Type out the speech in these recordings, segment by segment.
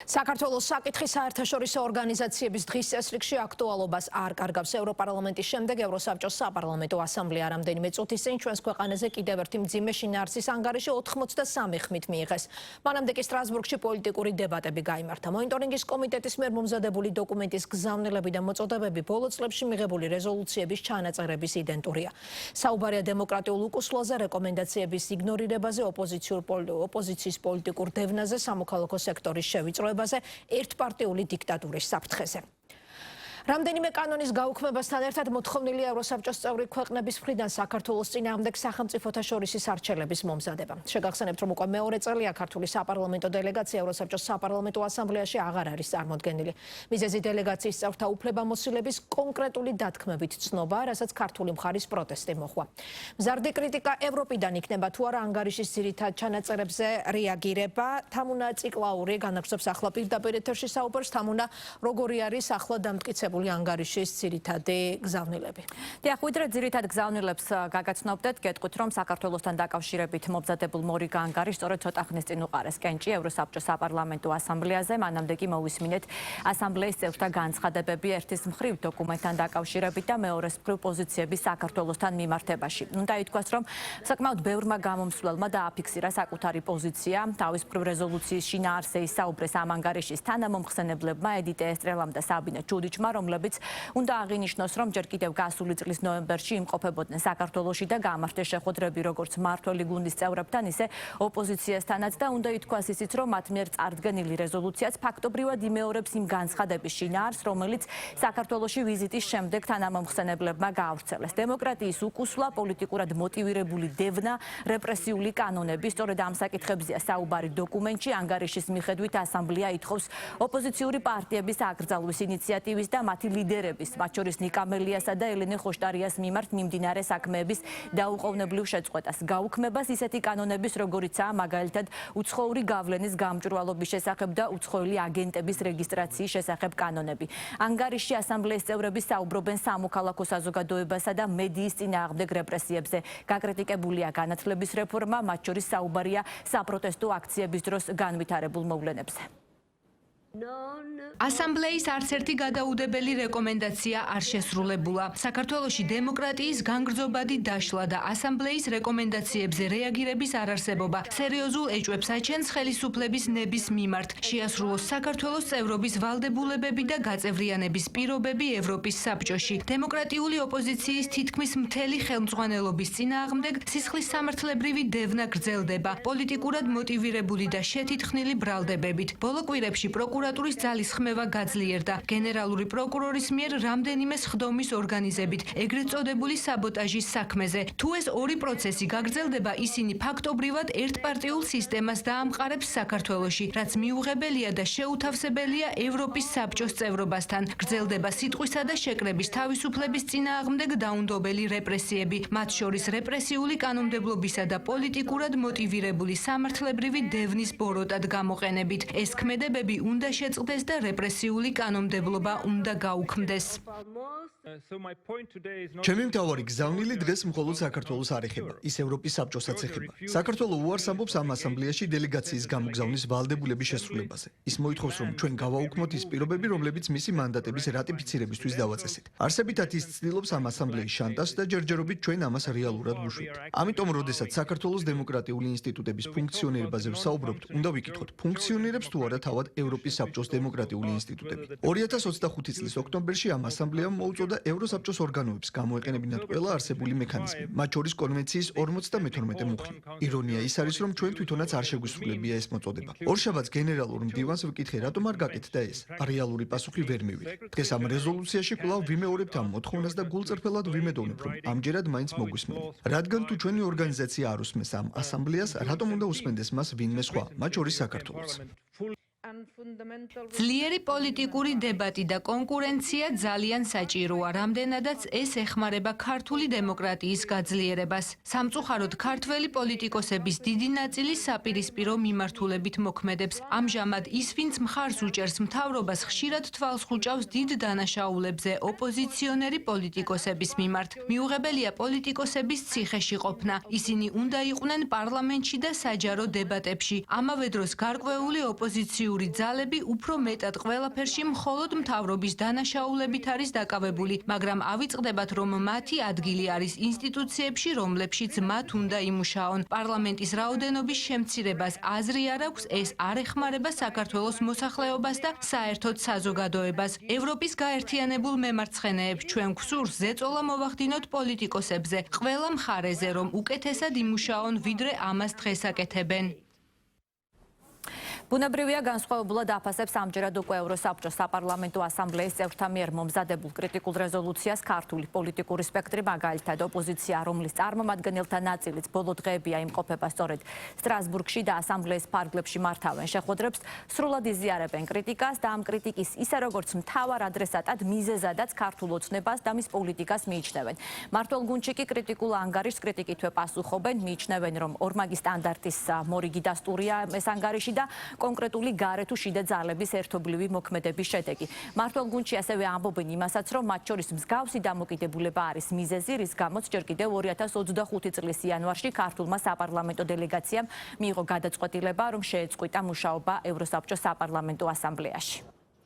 საქართველოს საკითხი საერთაშორისო ორგანიზაციების დღის წესრიგში აქტუალობას არ კარგავს. ევროპარლამენტის შემდეგ ევროსაბჭოს საპარლამენტო ასამბლეა რამდენიმე წუთის წინ ჩვენს ქვეყანაზე კიდევ ერთი მძიმე შინაარსის ანგარიში 83 ხმით მიიღეს. მანამდე კი სტრასბურგში პოლიტიკური დებატები გაიმართა. მონიტორინგის კომიტეტის მიერ მომზადებული დოკუმენტის გზავნილები და მოწოდებები ბოლო წლებში მიღებული რეზოლუციების ჩანაწერების იდენტურია. საუბარია დემოკრატიულ უკუსლოზე, რეკომენდაციების იგნორირებაზე, ოპოზიციის პოლიტიკურ დევნაზე, სამოქალაქო სექტორის შევიწროებაზე, ერთპარტიული დიქტატურის საფრთხეზე. რამდენიმე კანონის გაუქმებასთან ერთად მოთხოვნილია ევროსაბჭოს წევრი ქვეყნების მხრიდან საქართველოს წინააღმდეგ სახელმწიფოთა შორისის არჩევნების მომზადება. შეგახსენებთ, რომ უკვე მეორე წელია ქართული საპარლამენტო დელეგაცია ევროსაბჭოს საპარლამენტო ასამბლეაში აღარ არის წარმოდგენილი. მიზეზი დელეგაციის წევრთა უფლებამოსილების კონკრეტული დათქმებით ცნობა, რასაც ქართული მხარის პროტესტი მოჰყვა. მზარდი კრიტიკა ევროპიდან იქნება თუ არა ანგარიშის ძირითად ჩანაწერებზე რეაგირება. თამუნა ციკლაური განაგრძობს ახლა პირდაპირ ეთერში საუბარს. თამუნა, როგორი არის ახლა დამტკიცებული ანგარიშის ძირითადი გზავნილები? დიახ, ვიდრე ძირითად გზავნილებს გაგაცნობდეთ, გეტყვით, რომ საქართველოსთან დაკავშირებით მომზადებულ მორიგ ანგარიშს სწორედ ცოტა ხნის წინ უყარეს კენჭი ევროსაბჭოს საპარლამენტო ასამბლეაზე. მანამდე კი მოვისმინეთ ასამბლეის წევრთა განცხადებები ერთის მხრივ დოკუმენტთან დაკავშირებით და მეორეს მხრივ პოზიციების საქართველოსთან მიმართებაში. უნდა ითქვას, რომ საკმაოდ ბევრმა გამომსვლელმა დააფიქსირა საკუთარი პოზიცია. თავის მხრივ რეზოლუციის შინაარსზე ისაუბრეს ამ ანგარიშის თანამომხსენებლებმა ედიტე ესტრელამ და საბინე ჩუდიჩმა, რომლებიც უნდა აღინიშნოს, რომ ჯერ კიდევ გასული წლის ნოემბერში იმყოფებოდნენ საქართველოში და გამართეს შეხვედრები როგორც მმართველი გუნდის წევრებთან, ისე ოპოზიციასთანაც და უნდა ითქვას ისიც, რომ მათ მიერ წარდგენილი რეზოლუციაც ფაქტობრივად იმეორებს იმ განცხადების შინაარსს, რომელიც საქართველოში ვიზიტის შემდეგ თანამომხსენებლებმა გაავრცელეს. დემოკრატიის უკუსვლა, პოლიტიკურად მოტივირებული დევნა, რეპრესიული კანონები, სწორედ ამ საკითხებზეა საუბარი დოკუმენტში. ანგარიშის მიხედვით ასამბლეა ითხოვს ოპოზიციური პარტიების აკრძალვის ინიციატივის და მათი ლიდერების, მათ შორის ნიკა მელიასა და ელენე ხოშტარიას მიმართ მიმდინარე საქმეების დაუყოვნებლივ შეწყვეტას. გაუქმებას ისეთი კანონების, როგორიცაა მაგალითად უცხოური გავლენის გამჭვირვალობის შესახებ და უცხოელი აგენტების რეგისტრაციის შესახებ კანონები. ანგარიშში ასამბლეის წევრები საუბრობენ სამოქალაქო საზოგადოებასა და მედიის წინააღმდეგ რეპრესიებზე. გაკრიტიკებულია განათლების რეფორმა, მათ შორის საუბარია საპროტესტო აქციების დროს განვითარებულ მოვლენებზე. ასამბლეის არც ერთი გადაუდებელი რეკომენდაცია არ შესრულებულა. საქართველოში დემოკრატიის განგრძობადი დაშლა და ასამბლეის რეკომენდაციებზე რეაგირების არარსებობა სერიოზულ ეჭვებს აჩენს ხელისუფლების ნების მიმართ. შეასრულოს საქართველოს წევრობის ვალდებულებები და გაწევრიანების პირობები ევროპის საბჭოში. დემოკრატიული ოპოზიციის თითქმის მთელი ხელმძღვანელობის წინააღმდეგ სისხლის სამართლებრივი დევნა გრძელდება. პოლიტიკურად მოტივირებული და შეთითხნილი ბრალდებებით. ბოლო კვირებში პროკურატურის ძალისხმევა გაძლიერდა. გენერალური პროკურორის მიერ რამდენიმე სხდომის ორგანიზებით, ეგრეთ წოდებული საბოტაჟის საქმეზე. თუ ეს ორი პროცესი გაგრძელდება, ისინი ფაქტობრივად ერთპარტიულ სისტემას დაამყარებს საქართველოში, რაც მიუღებელია და შეუთავსებელია ევროპის საბჭოს წევრობასთან. გრძელდება სიტყვისა და შეკრების თავისუფლების წინააღმდეგ დაუნდობელი რეპრესიები, მათ შორის რეპრესიული კანონმდებლობისა და პოლიტიკურად მოტივირებული სამართლებრივი დევნის ბოროტად გამოყენებით. ეს ქმედებები უნდა შეწყდეს და რეპრესიული კანონმდებლობა უნდა გაუქმდეს. ჩემი მთავარი გზავნილი დღეს მხოლოდ საქართველოს არ ეხება, ის ევროპის საბჭოსაც ეხება. საქართველო უარს ამბობს ამ ასამბლეაში დელეგაციის გამოგზავნის ვალდებულების შესრულებაზე. ის მოითხოვს, რომ ჩვენ გავაუქმოთ ის პირობები, რომლებიც მისი მანდატების რატიფიცირებისთვის დავაწესეთ. არსებითად ის ცდილობს ამ ასამბლეის შანტაჟს და ჯერჯერობით ჩვენ ამას რეალურად ვუშვებთ. ამიტომ, როდესაც საქართველოს დემოკრატიული ინსტიტუტების ფუნქციონირებაზე ვსაუბრობთ, უნდა ვიკითხოთ, ფუნქციონირებს თუ არა თავად ევროპის საბჭოს დემოკრატიული ინსტიტუტები. 2025 წლის ოქტომბერში ამ ასამბლეამ მოუწოდა ევროსაბჭოს ორგანოებს გამოეყენებინათ ყველა არსებული მექანიზმი, მათ შორის კონვენციის 52 მუხლი. ირონია ის არის, რომ ჩვენ თვითონაც არ შეგვისრულებია ეს მოწოდება. ორშაბათს გენერალურ მდივანს ვკითხე, რატომ არ გაკეთდა ეს? რეალური პასუხი ვერ მივიღე. დღეს ამ რეზოლუციაში კვლავ ვიმეორებთ ამ მოთხოვნას და გულწრფელად ვიმედოვნებ, რომ ამჯერად მაინც მოგვისმენთ. რადგან თუ ჩვენი ორგანიზაცია არ უსმენს ამ ასამბლეას, რატომ უნდა უსმენდეს მას ვინმე სხვა, მათ შორის საქართველოს? ძლიერი პოლიტიკური დებატი და კონკურენცია ძალიან საჭიროა, რამდენადაც ეს ეხმარება ქართული დემოკრატიის გაძლიერებას. სამწუხაროდ ქართველი პოლიტიკოსების დიდი ნაწილი საპირისპირო მიმართულებით მოქმედებს. ამჟამად ის, ვინც მხარს უჭერს მთავრობას, ხშირად თვალს ხუჭავს დიდ დანაშაულებზე ოპოზიციონერი პოლიტიკოსების მიმართ. მიუღებელია პოლიტიკოსების ციხეში ყოფნა. ისინი უნდა იყვნენ პარლამენტში და საჯარო დებატებში. ამავე დროს გარკვეული ოპოზიციური ძალები უფრო მეტად ყველაფერში მხოლოდ მთავრობის დანაშაულებით არის დაკავებული, მაგრამ ავიწყდებათ, რომ მათი ადგილი არის ინსტიტუციებში, რომლებშიც მათ უნდა იმუშაონ. პარლამენტის რაოდენობის შემცირებას აზრი არ აქვს, ეს არ ეხმარება საქართველოს მოსახლეობას და საერთოდ საზოგადოებას. ევროპის გაერთიანებულ მემარცხენეებს ჩვენ გვსურს ზეწოლა მოვახდინოთ პოლიტიკოსებზე, ყველა მხარეზე, რომ უკეთესად იმუშაონ, ვიდრე ამას დღეს აკეთებენ. ბუნებრივია განსხვავებულად აფასებს ამჯერად უკვე ევროსაბჭოს საპარლამენტო ასამბლეის წევრთა მიერ მომზადებულ კრიტიკულ რეზოლუციას ქართული პოლიტიკური სპექტრი, მაგალითად ოპოზიცია, რომლის წარმომადგენელთა ნაწილიც ბოლო დღეებია იმყოფება სწორედ სტრასბურგში და ასამბლეის ფარგლებში მართავენ შეხვედრებს, სრულად იზიარებენ კრიტიკას და ამ კრიტიკის ისე როგორც მთავარ ადრესატად მიზეზადაც ქართულ ოცნებას და მის პოლიტიკას მიიჩნევენ. მმართველ გუნდში კი კრიტიკულ ანგარიშს კრიტიკითვე პასუხობენ, მიიჩნევენ, რომ ორმაგი სტანდარტის მორიგი დასტურია ეს ანგარიში და კონკრეტული გარე თუ შიდა ძალების ერთობლივი მოქმედების შედეგი. მმართველ გუნდში ასევე ამბობენ იმასაც, რომ მათ შორის მსგავსი დამოკიდებულება არის მიზეზი, რის გამოც ჯერ კიდევ 2025 წლის იანვარში ქართულმა საპარლამენტო დელეგაციამ მიიღო გადაწყვეტილება, რომ შეეწყვიტა მუშაობა ევროსაბჭოს საპარლამენტო ასამბლეაში.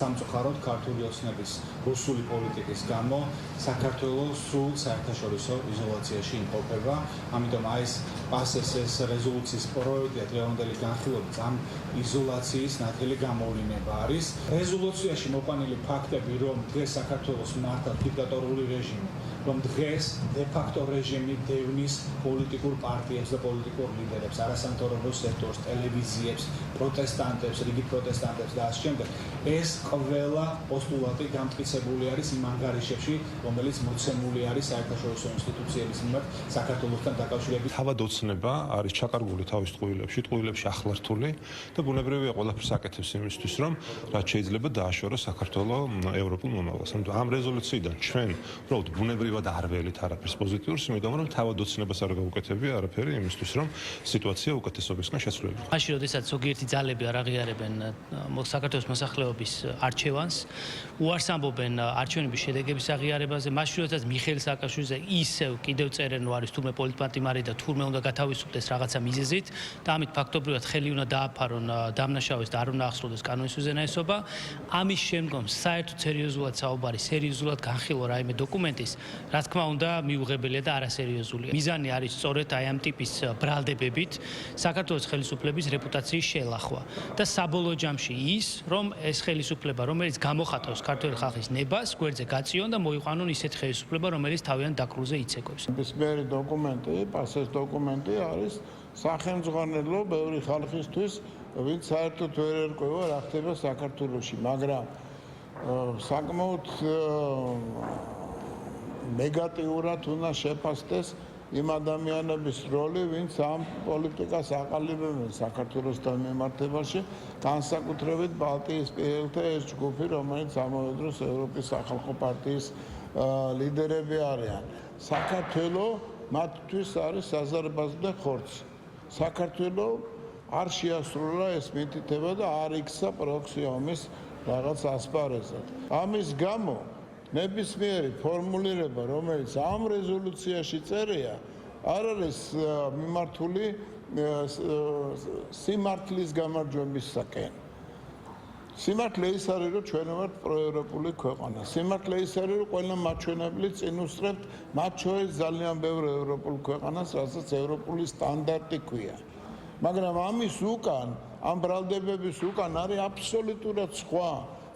სამწუხაროდ ქართული ოცნების რუსული პოლიტიკის გამო საქართველოს სულ საერთაშორისო იზოლაციაში იმყოფება. ამიტომ ეს პასესეს რეზოლუციის პროექტი დღევანდელი განხილვებით ამ იზოლაციის ნათელი გამოვლინება არის. რეზოლუციაში მოყვანილი ფაქტები, რომ დღეს საქართველოს მართავს დიქტატორული რეჟიმი, რომ დღეს დე-ფაქტო რეჟიმი დევნის პოლიტიკურ პარტიებს და პოლიტიკურ ლიდერებს, არასამთავრობო სექტორს, ტელევიზიებს, პროტესტანტებს, რიგით პროტესტანტებს და ასე შემდეგ. ეს ყველა პოსტულატი გამტკიცებული არის იმ ანგარიშებში, რომელიც მოცემული არის საერთაშორისო ინსტიტუციების მიმართ საქართველოსთან დაკავშირებით. თავად ოცნება არის ჩაკარგული თავის ტყუილებში ახლართული და ბუნებრივია ყველაფერს აკეთებს იმისთვის, რომ რაც შეიძლება დააშოროს საქართველოს ევროპულ მომავალს. ამ რეზოლუციიდან ჩვენ უბრალოდ ბუნებრივად არ ველით არაფერს პოზიტიურს, იმიტომ რომ თავად ოცნებას არ გაუკეთებია არაფერი იმისთვის, რომ სიტუაცია უკეთესობისკენ შესრულებულიყო. მაშინ როდესაც ზოგიერთი ძალები არ აღიარებენ საქართველოს მოსახლეობის არჩევანს, უარს ამბობენ არჩევნების შედეგების აღიარებაზე, მაშინ როდესაც მიხეილ სააკაშვილიძე ისევ კიდევ წერენ, რომ არის თურმე პოლიტპატიმარი და თურმე უნდა გათავისუფლდეს რაღაცა მიზეზით და ამით ფაქტობრივად ხელი უნდა დააფარონ, დამნაშავეს და არ უნდა ახსოვდეს კანონის უზენაესობა. ამის შემდგომ საერთოდ სერიოზულად საუბარი, სერიოზულად განხილვა რაიმე დოკუმენტის, რა თქმა უნდა, მიუღებელია და არასერიოზულია. მიზანი არის სწორედ აი ამ ტიპის ბრალდებებით საქართველოს ხელისუფლების რეპუტაციის შელახვა და საბოლოო ჯამში ის, რომ ეს ხელისუფლება, რომელიც გამოხატავს ქართული ხალხის ნებას, გვერდზე გაწიონ და მოიყვანონ ისეთ ხელისუფლება, რომელიც თავიანთ დაკრულზე იცეკვებს. ნებისმიერი დოკუმენტი, პასეს დოკუმენტი არის სახელმძღვანელო ბევრი ხალხისთვის, ვინც საერთოდ ვერ ერკვევა რა ხდება საქართველოში, მაგრამ საკმაოდ ნეგატიურად უნდა შეფასდეს იმ ადამიანების როლი, ვინც ამ პოლიტიკას აყალიბებენ საქართველოსთან მიმართებაში, განსაკუთრებით ბალტიისპირელთა ეს ჯგუფი, რომელიც ამავე დროს ევროპის სახალხო პარტიის ლიდერები არიან. საქართველოს მათთვის არის საზარბაზნე ხორცი. საქართველოს არ შეასრულა ეს მითითება და არ იქცა პროქსი ომის რაღაც ასპარეზად. ამის გამო ნებისმიერი ფორმულირება, რომელიც ამ რეზოლუციაში წერია, არ არის მიმართული სიმართლის გამარჯვებისაკენ. სიმართლე ის არის, რომ ჩვენ ვართ პროევროპული ქვეყანა. სიმართლე ის არის, რომ ყველა მაჩვენებლით წინ უსწრებთ მათ შორის ძალიან ბევრ ევროპულ ქვეყანას, რასაც ევროპული სტანდარტი ქვია. მაგრამ ამის უკან, ამ ბრალდებების უკან არის აბსოლუტურად სხვა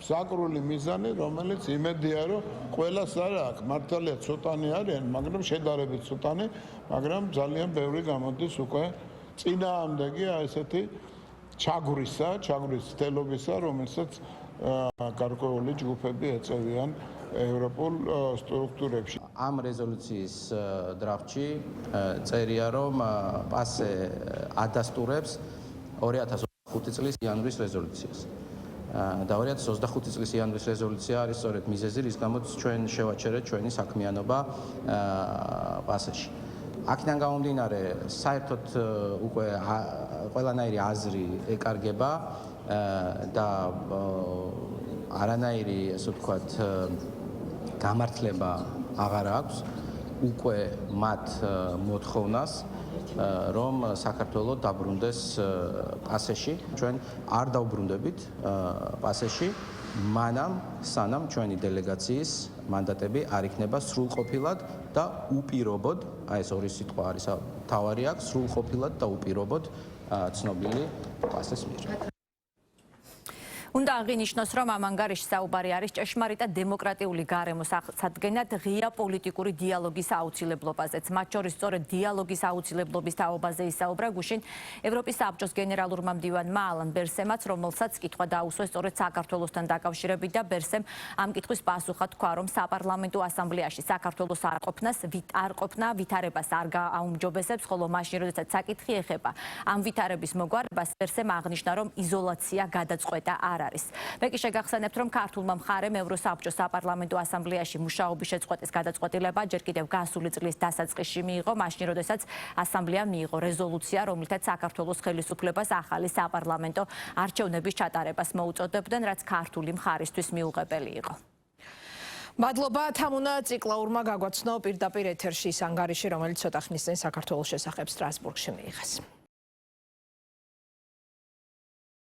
საკრული მიზანი, რომელიც იმედია, რომ ყველას არ აქვს. მართალია ცოტანი არიან, მაგრამ შედარებით ცოტანი, მაგრამ ძალიან ბევრი გამოდის უკვე წინააღმდეგი ესეთი ჩაგვრისა ცდელობისა, რომელსაც გარკვეული ჯგუფები ეწევიან ევროპულ სტრუქტურებში. ამ რეზოლუციის დრაფტში წერია, რომ პასე ადასტურებს 2025 წლის იანვრის რეზოლუციას. და 2025 წლის იანვრის რეზოლუცია არის სწორედ მიზეზი, რის გამოც ჩვენ შევაჩერეთ ჩვენი საქმიანობა პასეში. აქედან გამომდინარე, საერთოდ უკვე ყველანაირი აზრი ეკარგება და არანაირი, ასე ვთქვათ, გამართლება აღარ აქვს უკვე მათ მოთხოვნას რომ საქართველო დაბრუნდეს პასეში. ჩვენ არ დავბრუნდებით პასეში, მანამ სანამ ჩვენი დელეგაციის მანდატები არ იქნება სრულყოფილად და უპირობოდ, აი ეს ორი სიტყვა არის თავარი აქვს, სრულყოფილად და უპირობოდ ცნობილი პასეს მიერ. უნდა აღინიშნოს, რომ ამ ანგარიშში საუბარი არის ჭეშმარიტად დემოკრატიული გარემოს აღსადგენად ღია პოლიტიკური დიალოგის აუცილებლობაზეც. მათ შორის სწორედ დიალოგის აუცილებლობის თაობაზე ისაუბრა გუშინ ევროპის საბჭოს გენერალურმა მდივანმა ალან ბერსემაც, რომელსაც კითხვა დაუსვეს სწორედ საქართველოსთან დაკავშირებით და ბერსემ ამ კითხვის პასუხად თქვა, რომ საპარლამენტო ასამბლეაში საქართველოს არ ყოფნა ვითარებას არ გააუმჯობესებს, ხოლო მაშინ, როდესაც საკითხი ეხება ამ ვითარების მოგვარებას, ბერსემ აღნიშნა, რომ იზოლაცია გადაწყვეტა არ არის. ბეკი შეგახსენებთ, რომ ქართულმა მხარემ ევროსაბჭოს საპარლამენტო ასამბლეაში მუშაობის შეწყვეტის გადაწყვეტილება ჯერ კიდევ გასული წლის დასაწყისში მიიღო, მაშინ როდესაც ასამბლეამ მიიღო რეზოლუცია, რომლითაც საქართველოს ხელისუფლებას ახალი საპარლამენტო არჩევნების ჩატარებას მოუწოდებდნენ, რაც ქართული მხარისთვის მიუღებელი იყო. მადლობა თამუნა ციკლაურმა გაგვაცნო პირდაპირ ეთერში ის ანგარიში, რომელიც ცოტა ხნის წინ საქართველოს შესახებ სტრასბურგში მიიღეს.